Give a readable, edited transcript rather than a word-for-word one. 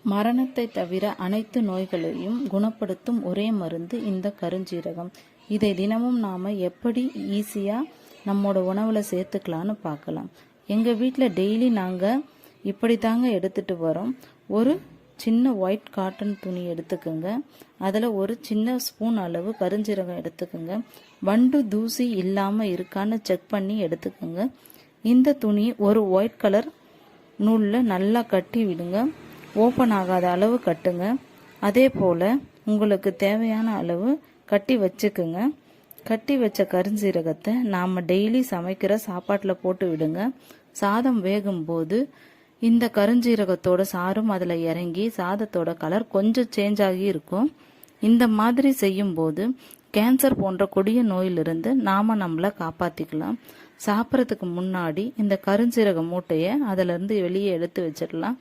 மரணத்தை தவிர அனைத்து நோய்களையும் குணப்படுத்தும் ஒரே மருந்து இந்த கருஞ்சீரகம். இதை தினமும் நாம் எப்படி ஈஸியாக நம்மளோட உணவில் சேர்த்துக்கலான்னு பார்க்கலாம். எங்கள் வீட்டில் டெய்லி நாங்கள் இப்படி தாங்க எடுத்துகிட்டு வரோம். ஒரு சின்ன ஒயிட் காட்டன் துணி எடுத்துக்கோங்க. அதில் ஒரு சின்ன ஸ்பூன் அளவு கருஞ்சீரகம் எடுத்துக்கோங்க. வண்டு தூசி இல்லாமல் இருக்கான்னு செக் பண்ணி எடுத்துக்கோங்க. இந்த துணி ஒரு ஒயிட் கலர் நூலில் நல்லா கட்டி விடுங்க. ஓப்பன் ஆகாத அளவு கட்டுங்க. அதே போல் உங்களுக்கு தேவையான அளவு கட்டி வச்சுக்குங்க. கட்டி வச்ச கருஞ்சீரகத்தை நாம் டெய்லி சமைக்கிற சாப்பாட்டில் போட்டு விடுங்க. சாதம் வேகும்போது இந்த கருஞ்சீரகத்தோட சாரும் அதில் இறங்கி சாதத்தோட கலர் கொஞ்சம் சேஞ்ச் ஆகி இருக்கும். இந்த மாதிரி செய்யும்போது கேன்சர் போன்ற கொடிய நோயிலிருந்து நாம் நம்மளை காப்பாற்றிக்கலாம். சாப்பிட்றதுக்கு முன்னாடி இந்த கருஞ்சீரக மூட்டையை அதிலிருந்து வெளியே எடுத்து வச்சிடலாம்.